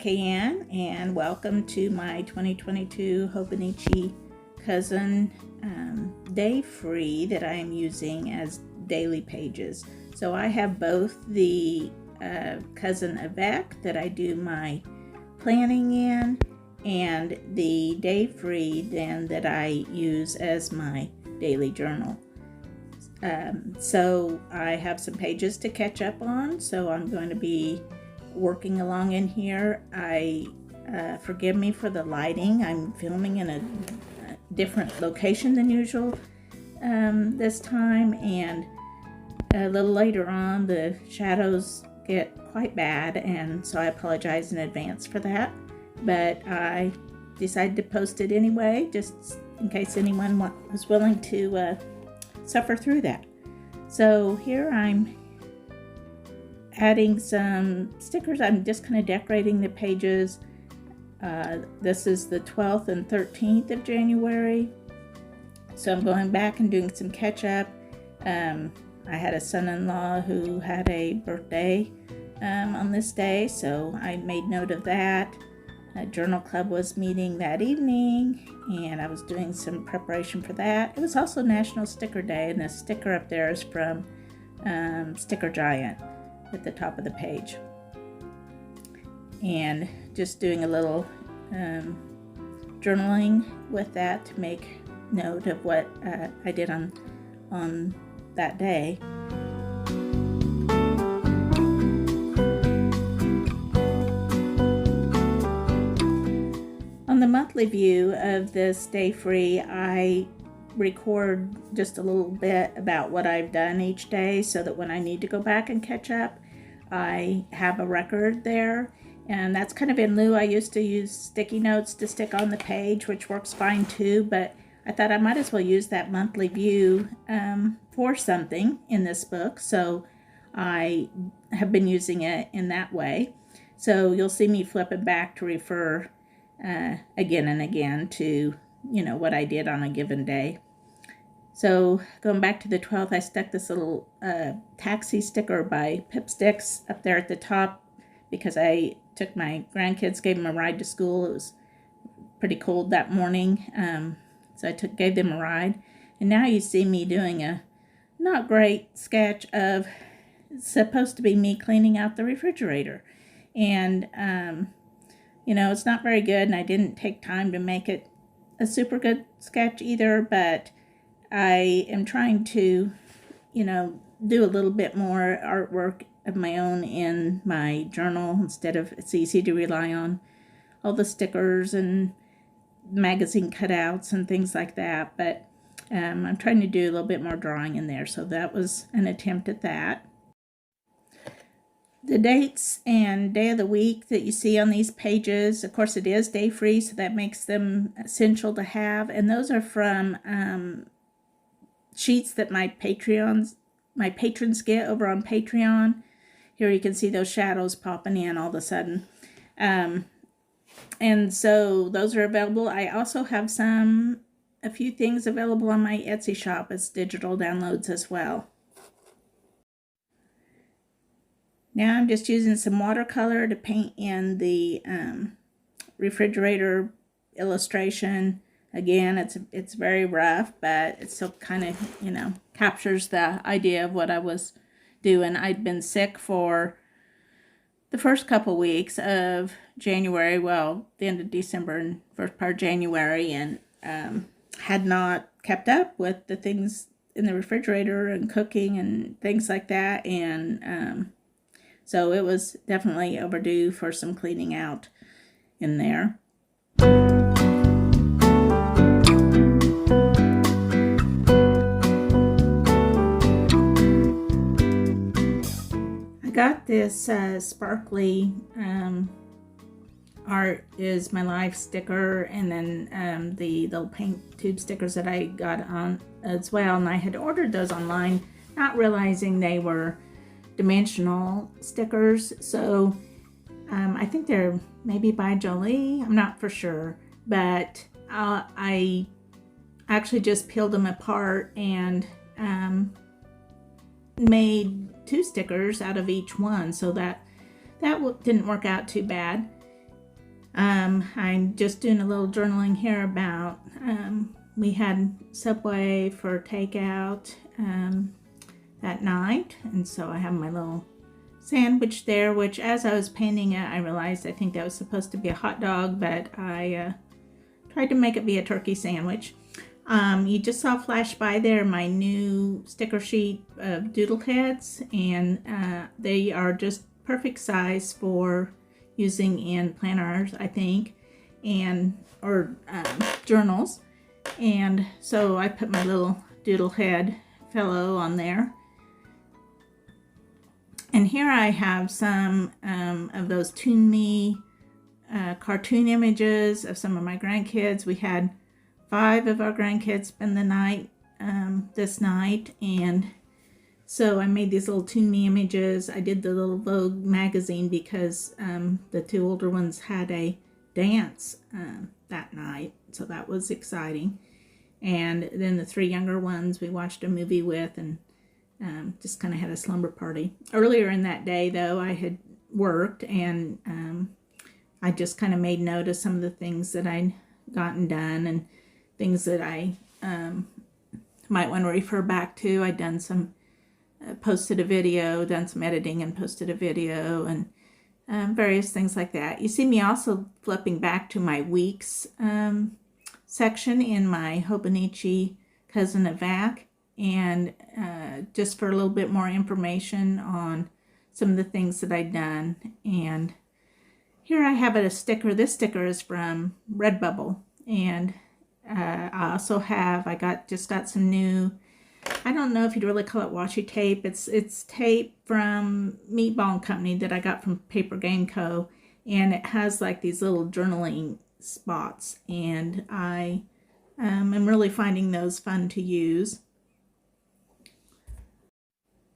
Cayenne, and welcome to my 2022 Hobonichi Cousin Day Free that I am using as daily pages. So I have both the Cousin Avec that I do my planning in, and the Day Free then that I use as my daily journal. So I have some pages to catch up on, so I'm going to be working along in here. Forgive me for the lighting. I'm filming in a different location than usual this time, and a little later on the shadows get quite bad, and so I apologize in advance for that, but I decided to post it anyway just in case anyone was willing to suffer through that. So here I'm adding some stickers. I'm just kind of decorating the pages. This is the 12th and 13th of January. So I'm going back and doing some catch up. I had a son-in-law who had a birthday on this day, so I made note of that. A journal club was meeting that evening, and I was doing some preparation for that. It was also National Sticker Day, and the sticker up there is from Sticker Giant at the top of the page. And just doing a little journaling with that to make note of what I did on that day. On the monthly view of this Day Free, I record just a little bit about what I've done each day so that when I need to go back and catch up, I have a record there. And that's kind of in lieu. I used to use sticky notes to stick on the page, which works fine too, but I thought I might as well use that monthly view for something in this book, so I have been using it in that way. So you'll see me flipping back to refer again and again to, what I did on a given day. So going back to the 12th, I stuck this little taxi sticker by Pipsticks up there at the top because I took my grandkids, gave them a ride to school. It was pretty cold that morning, so I gave them a ride. And now you see me doing a not great sketch of, it's supposed to be me cleaning out the refrigerator. And it's not very good, and I didn't take time to make it a super good sketch either, but I am trying to, do a little bit more artwork of my own in my journal instead of, it's easy to rely on all the stickers and magazine cutouts and things like that, but I'm trying to do a little bit more drawing in there, so that was an attempt at that. The dates and day of the week that you see on these pages, of course it is day free, so that makes them essential to have, and those are from sheets that my patrons get over on Patreon. Here you can see those shadows popping in all of a sudden. And so those are available. I also have a few things available on my Etsy shop as digital downloads as well. Now I'm just using some watercolor to paint in the refrigerator illustration. Again, it's very rough, but it still kind of, captures the idea of what I was doing. I'd been sick for the first couple weeks of January, well, the end of December and first part of January, and had not kept up with the things in the refrigerator and cooking and things like that, and so it was definitely overdue for some cleaning out in there. I got this sparkly Art is My Life sticker, and then the little paint tube stickers that I got on as well, and I had ordered those online, not realizing they were dimensional stickers. So I think they're maybe by Jolie, I'm not for sure, but I actually just peeled them apart and made 2 stickers out of each one, so that didn't work out too bad. I'm just doing a little journaling here about, we had Subway for takeout that night, and so I have my little sandwich there, which as I was painting it, I realized I think that was supposed to be a hot dog, but I tried to make it be a turkey sandwich. You just saw flash by there my new sticker sheet of doodle heads, and they are just perfect size for using in planners, I think, and or journals. And so I put my little doodle head fellow on there. And here I have some of those Toon Me cartoon images of some of my grandkids. We had 5 of our grandkids spend the night this night, and so I made these little Toon Me images. I did the little Vogue magazine because the 2 older ones had a dance that night, so that was exciting. And then the 3 younger ones we watched a movie with, and just kind of had a slumber party. Earlier in that day, though, I had worked, and I just kind of made note of some of the things that I'd gotten done and things that I might want to refer back to. I'd done some, posted a video, done some editing and posted a video, and various things like that. You see me also flipping back to my weeks section in my Hobonichi Cousin of Vac, and just for a little bit more information on some of the things that I'd done. And here I have a sticker. This sticker is from Redbubble, and I also have, just got some new, I don't know if you'd really call it washi tape. It's tape from Meatball Company that I got from Paper Game Co. And it has like these little journaling spots, and I am really finding those fun to use.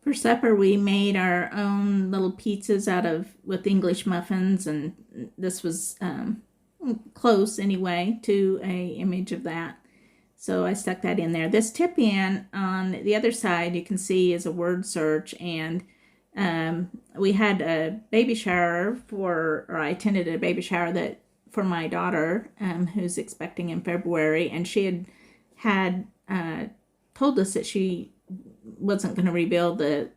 For supper, we made our own little pizzas with English muffins, and this was close anyway to a image of that. So I stuck that in there. This tip in on the other side, you can see, is a word search, and we had a baby shower or I attended a baby shower for my daughter, who's expecting in February, and she had told us that she wasn't going to reveal the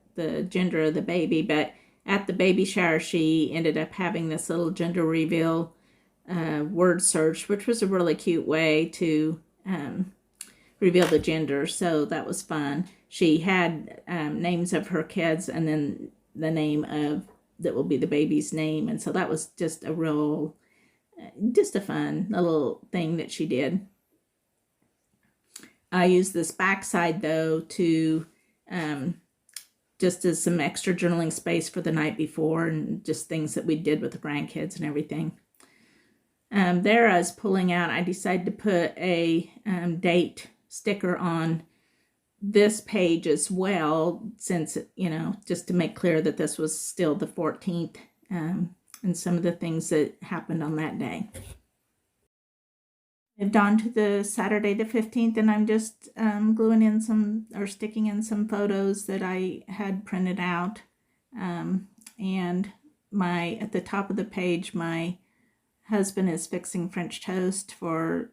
gender of the baby, but at the baby shower she ended up having this little gender reveal word search, which was a really cute way to reveal the gender. So that was fun. She had names of her kids, and then the name that will be the baby's name, and so that was just a fun little thing that she did. I used this backside though to just as some extra journaling space for the night before, and just things that we did with the grandkids and everything. There I was pulling out, I decided to put a date sticker on this page as well, since, just to make clear that this was still the 14th, and some of the things that happened on that day. Moved on to the Saturday the 15th, and I'm just gluing in sticking in some photos that I had printed out. And at the top of the page, my husband is fixing French toast for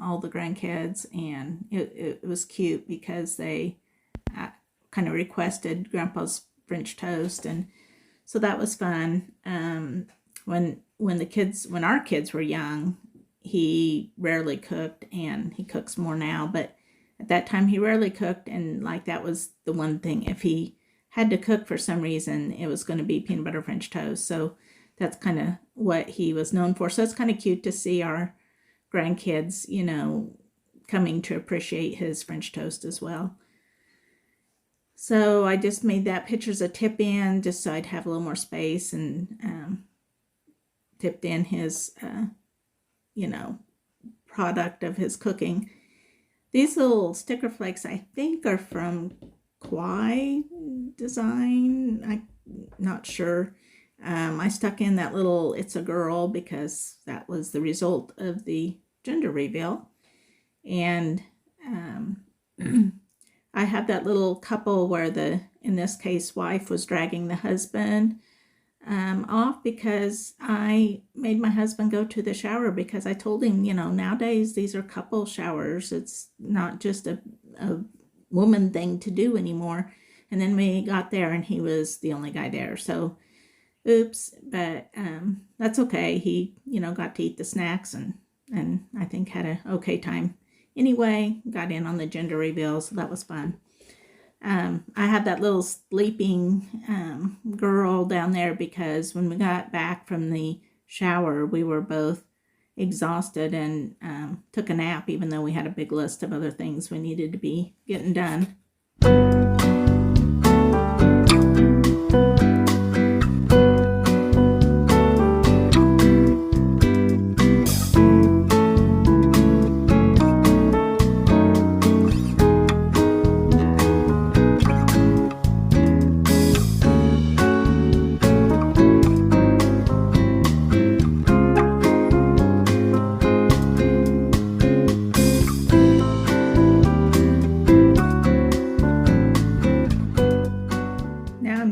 all the grandkids, and it was cute because they kind of requested Grandpa's French toast, and so that was fun. When our kids were young, he rarely cooked, and he cooks more now, but at that time he rarely cooked, and like that was the one thing. If he had to cook for some reason, it was going to be peanut butter French toast. So that's kind of what he was known for. So it's kind of cute to see our grandkids, coming to appreciate his French toast as well. So I just made that pictures of tip in just so I'd have a little more space, and tipped in his product of his cooking. These little sticker flakes I think are from Kwai Design. I'm not sure. I stuck in that little "It's a Girl" because that was the result of the gender reveal. And I have that little couple where in this case, wife was dragging the husband off because I made my husband go to the shower because I told him, nowadays these are couple showers. It's not just a woman thing to do anymore. And then we got there and he was the only guy there. So, oops, but that's okay. He, got to eat the snacks and I think had an okay time. Anyway, got in on the gender reveal, so that was fun. I had that little sleeping girl down there because when we got back from the shower, we were both exhausted and took a nap, even though we had a big list of other things we needed to be getting done.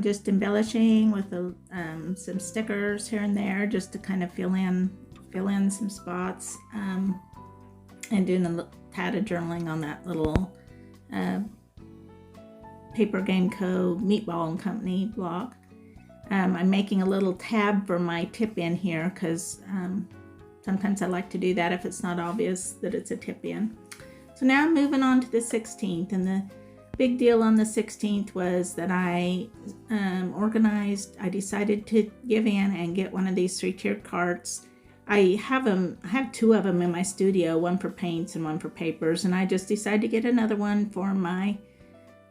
Just embellishing with some stickers here and there just to kind of fill in some spots, and doing a tad of journaling on that little Paper Game Co. Meatball and Company blog. I'm making a little tab for my tip in here because sometimes I like to do that if it's not obvious that it's a tip in. So now I'm moving on to the 16th, and the big deal on the 16th was that I I decided to give in and get one of these 3-tiered carts. I have 2 of them in my studio, one for paints and one for papers, and I just decided to get another one for my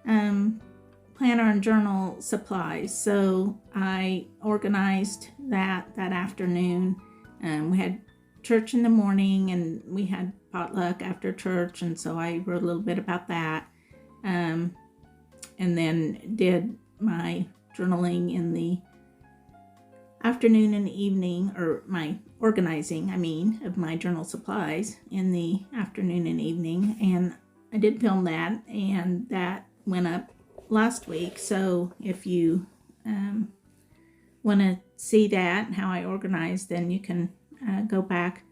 planner and journal supplies. So I organized that afternoon. We had church in the morning and we had potluck after church, and so I wrote a little bit about that. And then did my journaling in the afternoon and evening, or my organizing, of my journal supplies in the afternoon and evening. And I did film that, and that went up last week. So if you want to see that and how I organized, then you can go back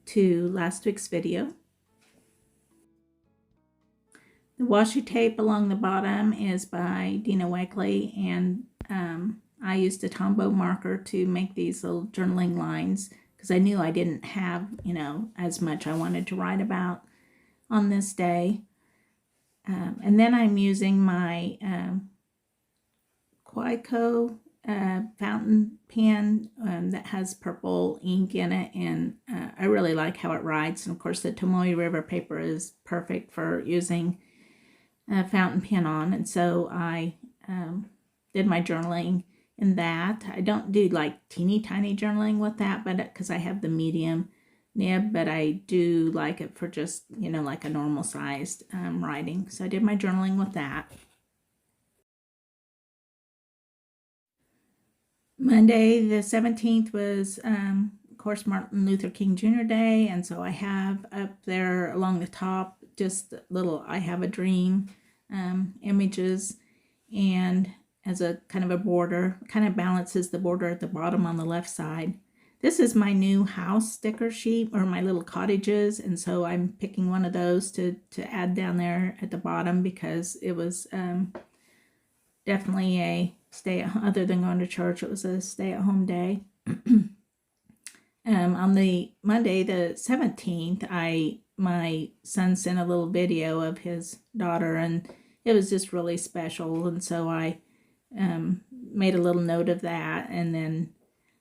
to last week's video. The washi tape along the bottom is by Dina Wegley, and I used a Tombow marker to make these little journaling lines because I knew I didn't have, as much I wanted to write about on this day. And then I'm using my Quaico fountain pen that has purple ink in it, and I really like how it writes. And of course the Tomoe River paper is perfect for using a fountain pen on, and so I did my journaling in that. I don't do like teeny tiny journaling with that, but because I have the medium nib, but I do like it for just, like a normal sized writing. So I did my journaling with that. Monday the 17th was of course Martin Luther King Jr. Day, and so I have up there along the top just little I Have a Dream images, and as a kind of a border, kind of balances the border at the bottom on the left side. This is my new house sticker sheet, or my little cottages, and so I'm picking one of those to add down there at the bottom because it was definitely a other than going to church, it was a stay-at-home day. On the Monday the 17th, my son sent a little video of his daughter, and it was just really special, and so I made a little note of that. And then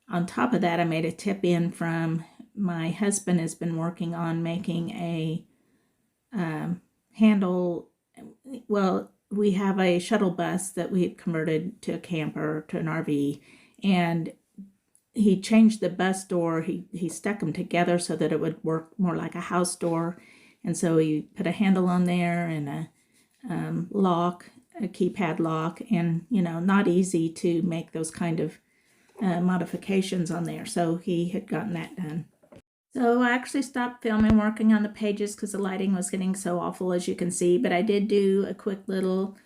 on top of that, I made a tip in from my husband has been working on making a handle. Well, we have a shuttle bus that we've converted to a camper, to an RV, and he changed the bus door. He stuck them together so that it would work more like a house door. And so he put a handle on there and a lock, a keypad lock, and, not easy to make those kind of modifications on there. So he had gotten that done. So I actually stopped filming working on the pages because the lighting was getting so awful, as you can see, but I did do a quick little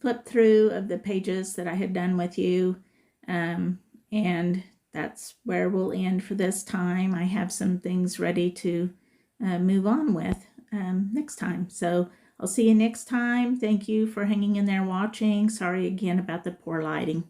flip through of the pages that I had done with you. And that's where we'll end for this time. I have some things ready to move on with next time. So I'll see you next time. Thank you for hanging in there watching. Sorry again about the poor lighting.